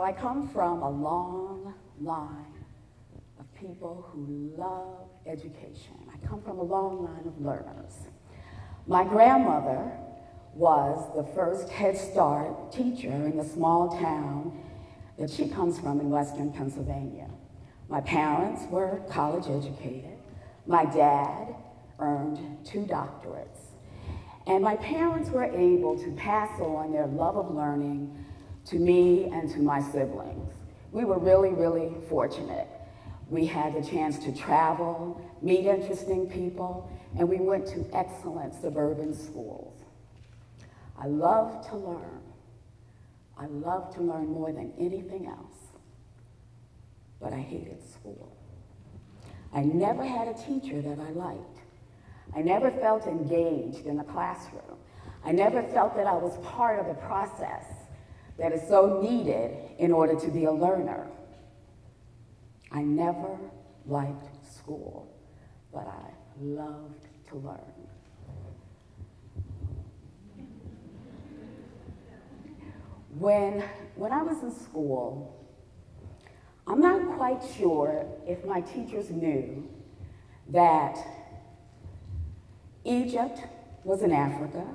I come from a long line of people who love education. I come from a long line of learners. My grandmother was the first Head Start teacher in the small town that she comes from in western Pennsylvania. My parents were college educated. My dad earned 2 doctorates. And my parents were able to pass on their love of learning to me and to my siblings. We were really, really fortunate. We had the chance to travel, meet interesting people, and we went to excellent suburban schools. I love to learn. I love to learn more than anything else, but I hated school. I never had a teacher that I liked. I never felt engaged in the classroom. I never felt that I was part of the process that is so needed in order to be a learner. I never liked school, but I loved to learn. When I was in school, I'm not quite sure if my teachers knew that Egypt was in Africa.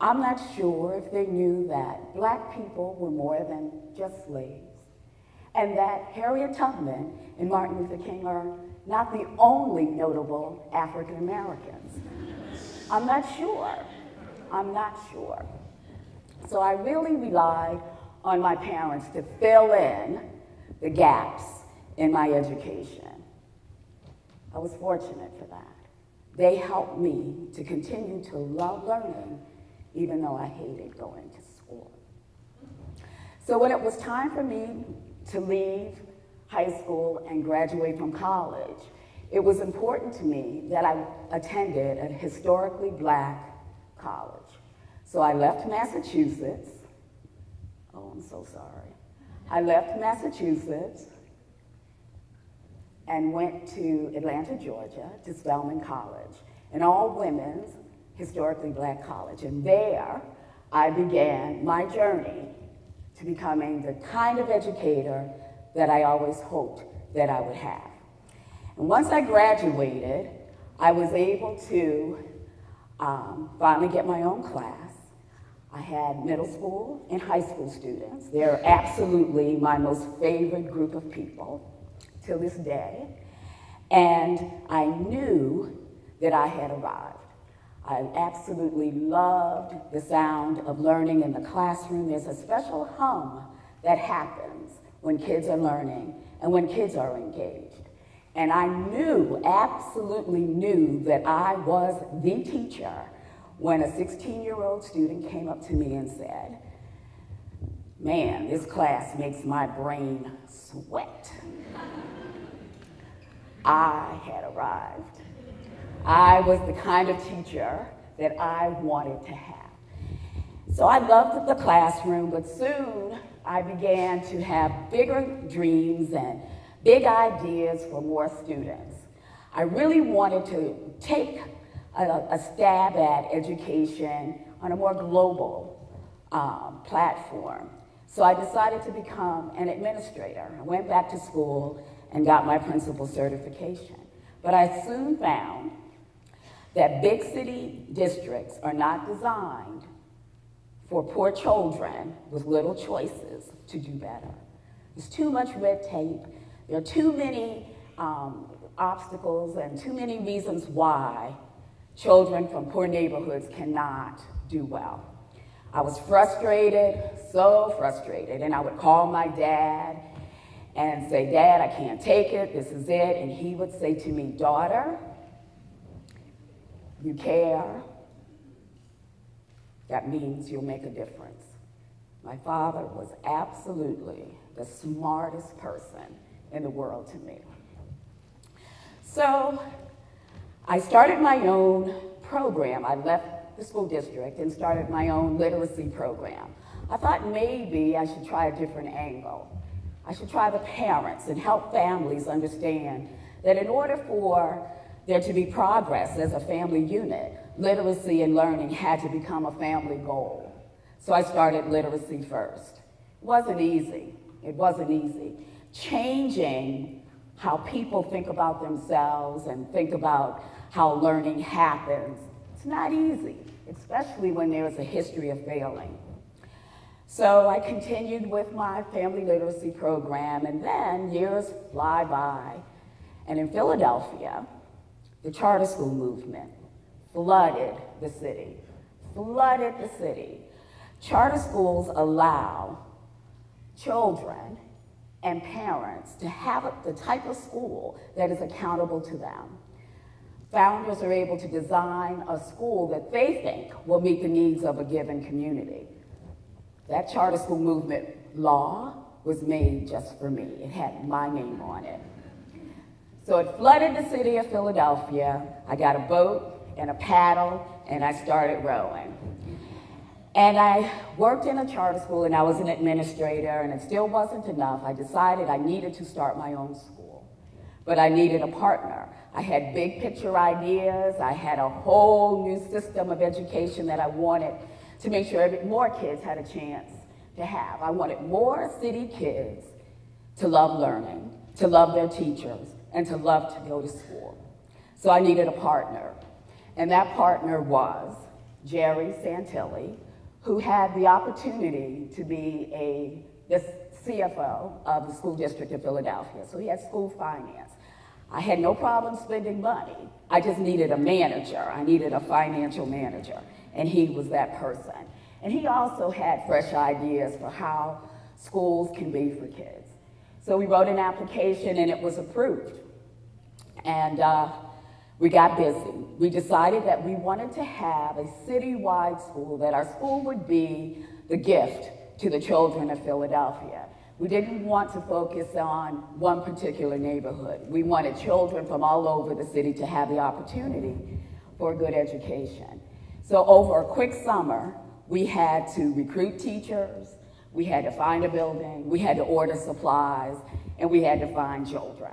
I'm not sure if they knew that Black people were more than just slaves, and that Harriet Tubman and Martin Luther King are not the only notable African Americans. I'm not sure. I'm not sure. So I really relied on my parents to fill in the gaps in my education. I was fortunate for that. They helped me to continue to love learning, even though I hated going to school. So when it was time for me to leave high school and graduate from college, it was important to me that I attended a historically Black college. So I left Massachusetts. Oh, I'm so sorry. I left Massachusetts and went to Atlanta, Georgia, to Spelman College, an all-women's historically Black college. And there, I began my journey to becoming the kind of educator that I always hoped that I would have. And once I graduated, I was able to finally get my own class. I had middle school and high school students. They're absolutely my most favorite group of people till this day. And I knew that I had arrived. I absolutely loved the sound of learning in the classroom. There's a special hum that happens when kids are learning and when kids are engaged. And I knew, absolutely knew, that I was the teacher when a 16-year-old student came up to me and said, "Man, this class makes my brain sweat." I had arrived. I was the kind of teacher that I wanted to have. So I loved the classroom, but soon I began to have bigger dreams and big ideas for more students. I really wanted to take a stab at education on a more global platform. So I decided to become an administrator. I went back to school and got my principal certification. But I soon found that big city districts are not designed for poor children with little choices to do better. There's too much red tape. There are too many obstacles and too many reasons why children from poor neighborhoods cannot do well. I was frustrated, so frustrated, and I would call my dad and say, "Dad, I can't take it, this is it." And he would say to me, "Daughter, you care, that means you'll make a difference." My father was absolutely the smartest person in the world to me. So I started my own program. I left the school district and started my own literacy program. I thought maybe I should try a different angle. I should try the parents and help families understand that in order for there to be progress as a family unit, literacy and learning had to become a family goal. So I started Literacy First. It wasn't easy. It wasn't easy. Changing how people think about themselves and think about how learning happens, it's not easy, especially when there's a history of failing. So I continued with my family literacy program, and then years fly by, and in Philadelphia, the charter school movement flooded the city, Charter schools allow children and parents to have the type of school that is accountable to them. Founders are able to design a school that they think will meet the needs of a given community. That charter school movement law was made just for me. It had my name on it. So it flooded the city of Philadelphia. I got a boat and a paddle, and I started rowing. And I worked in a charter school, and I was an administrator, and it still wasn't enough. I decided I needed to start my own school, but I needed a partner. I had big picture ideas. I had a whole new system of education that I wanted to make sure more kids had a chance to have. I wanted more city kids to love learning, to love their teachers, and to love to go to school. So I needed a partner, and that partner was Jerry Santilli, who had the opportunity to be the CFO of the school district of Philadelphia. So he had school finance. I had no problem spending money. I just needed a manager. I needed a financial manager, and he was that person. And he also had fresh ideas for how schools can be for kids. So we wrote an application, and it was approved. And we got busy. We decided that we wanted to have a citywide school, that our school would be the gift to the children of Philadelphia. We didn't want to focus on one particular neighborhood. We wanted children from all over the city to have the opportunity for a good education. So over a quick summer, we had to recruit teachers, we had to find a building, we had to order supplies, and we had to find children.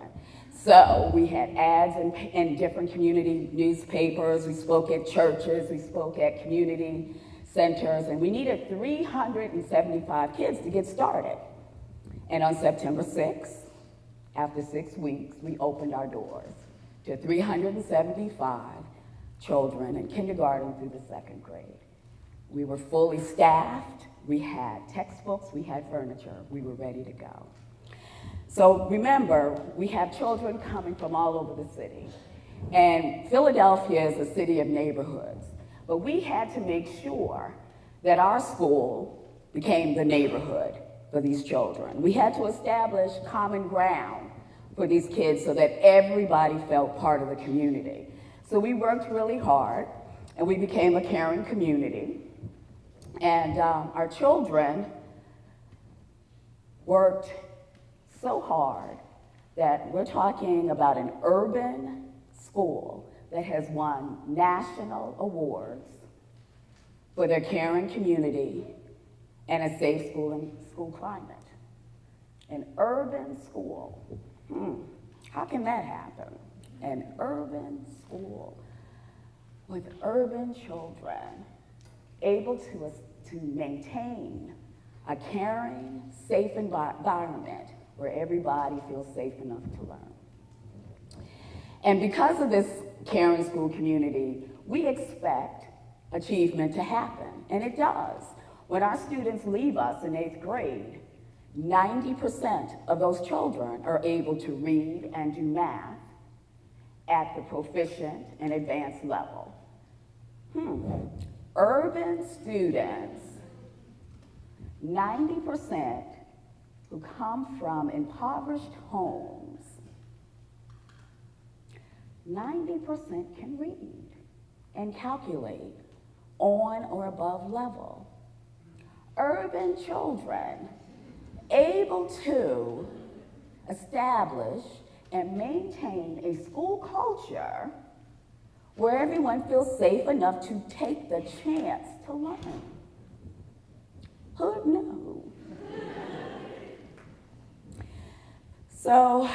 So we had ads in different community newspapers, we spoke at churches, we spoke at community centers, and we needed 375 kids to get started. And on September 6th, after 6 weeks, we opened our doors to 375 children in kindergarten through the 2nd grade. We were fully staffed, we had textbooks, we had furniture, we were ready to go. So remember, we have children coming from all over the city. And Philadelphia is a city of neighborhoods. But we had to make sure that our school became the neighborhood for these children. We had to establish common ground for these kids so that everybody felt part of the community. So we worked really hard, and we became a caring community. And our children worked so hard that we're talking about an urban school that has won national awards for their caring community and a safe school climate. An urban school. How can that happen? An urban school with urban children able to maintain a caring, safe environment where everybody feels safe enough to learn. And because of this caring school community, we expect achievement to happen, and it does. When our students leave us in 8th grade, 90% of those children are able to read and do math at the proficient and advanced level. Urban students, 90% who come from impoverished homes, 90% can read and calculate on or above level. Urban children able to establish and maintain a school culture where everyone feels safe enough to take the chance to learn. Who knew? So,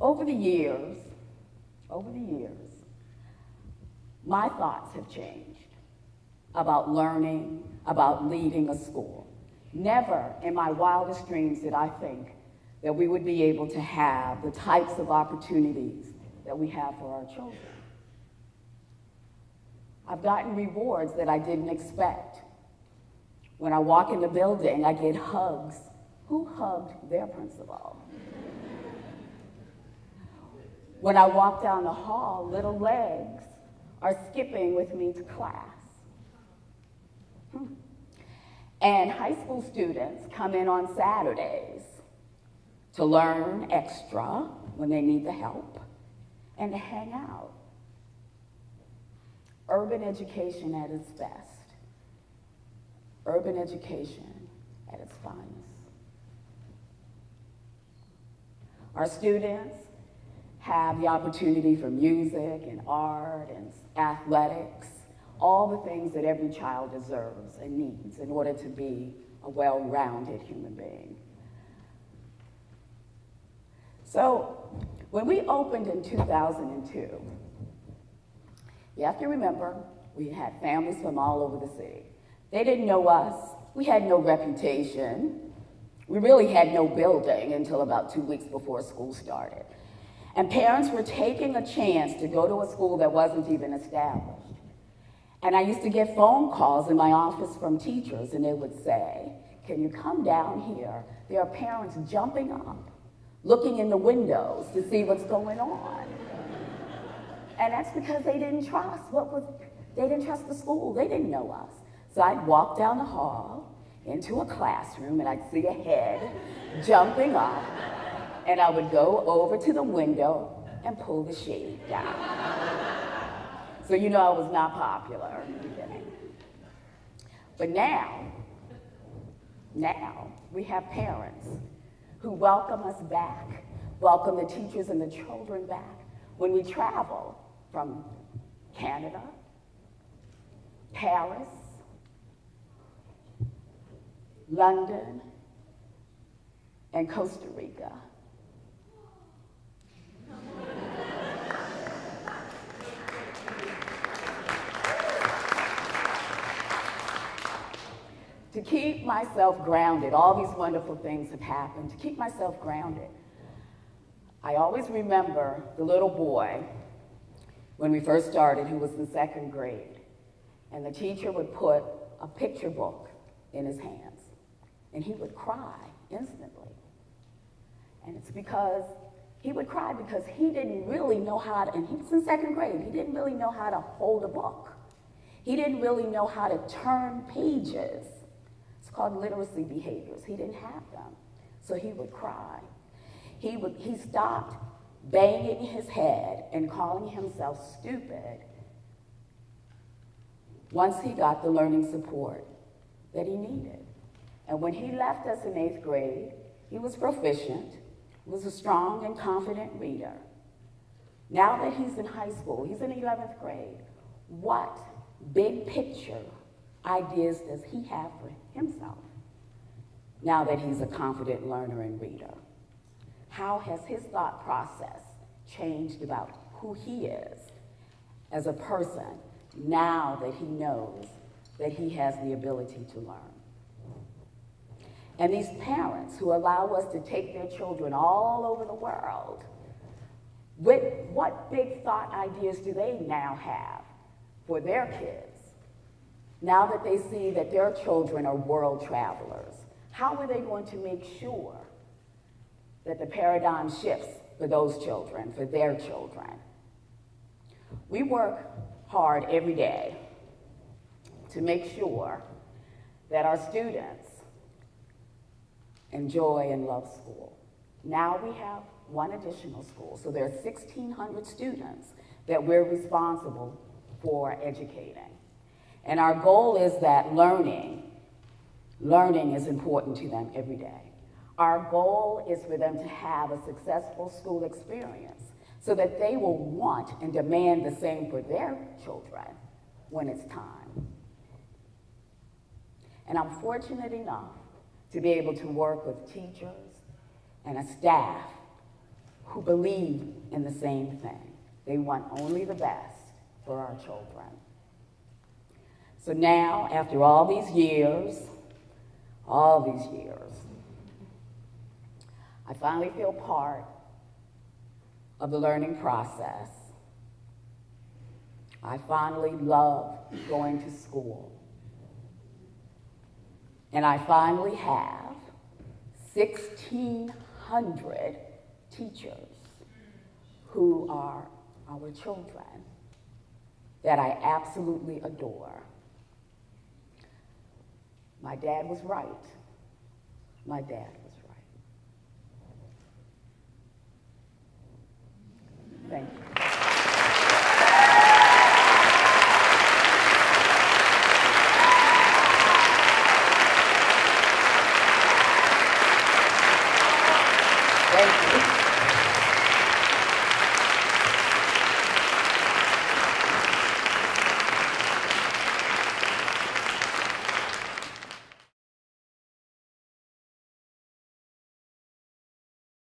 over the years, my thoughts have changed. about learning, about leading a school. Never in my wildest dreams did I think that we would be able to have the types of opportunities that we have for our children. I've gotten rewards that I didn't expect. When I walk in the building, I get hugs. Who hugged their principal? When I walk down the hall, little legs are skipping with me to class. And high school students come in on Saturdays to learn extra when they need the help and to hang out. Urban education at its best. Urban education at its finest. Our students have the opportunity for music and art and athletics, all the things that every child deserves and needs in order to be a well-rounded human being. So, when we opened in 2002, you have to remember, we had families from all over the city. They didn't know us. We had no reputation. We really had no building until about 2 weeks before school started. And parents were taking a chance to go to a school that wasn't even established. And I used to get phone calls in my office from teachers, and they would say, "Can you come down here? There are parents jumping up, looking in the windows to see what's going on." And that's because they didn't trust they didn't trust the school. They didn't know us. So I'd walk down the hall into a classroom, and I'd see a head jumping up, and I would go over to the window and pull the shade down. So you know I was not popular in the beginning. But now we have parents who welcome us back, welcome the teachers and the children back when we travel from Canada, Paris, London, and Costa Rica. To keep myself grounded, all these wonderful things have happened. To keep myself grounded, I always remember the little boy when we first started who was in 2nd grade. And the teacher would put a picture book in his hands. And he would cry instantly. And it's because he would cry because he didn't really know how to, and he was in 2nd grade, he didn't really know how to hold a book. He didn't really know how to turn pages. It's called literacy behaviors. He didn't have them. So he would cry. He stopped banging his head and calling himself stupid once he got the learning support that he needed. And when he left us in 8th grade, he was proficient, was a strong and confident reader. Now that he's in high school, he's in 11th grade, what big picture ideas does he have for himself now that he's a confident learner and reader? How has his thought process changed about who he is as a person now that he knows that he has the ability to learn? And these parents who allow us to take their children all over the world, what big thought ideas do they now have for their kids? Now that they see that their children are world travelers, how are they going to make sure that the paradigm shifts for those children, for their children? We work hard every day to make sure that our students enjoy and love school. Now we have one additional school, so there are 1,600 students that we're responsible for educating. And our goal is that learning is important to them every day. Our goal is for them to have a successful school experience so that they will want and demand the same for their children when it's time. And I'm fortunate enough to be able to work with teachers and a staff who believe in the same thing. They want only the best for our children. So now, after all these years, I finally feel part of the learning process. I finally love going to school. And I finally have 1,600 teachers who are our children that I absolutely adore. My dad was right. My dad was right. Thank you.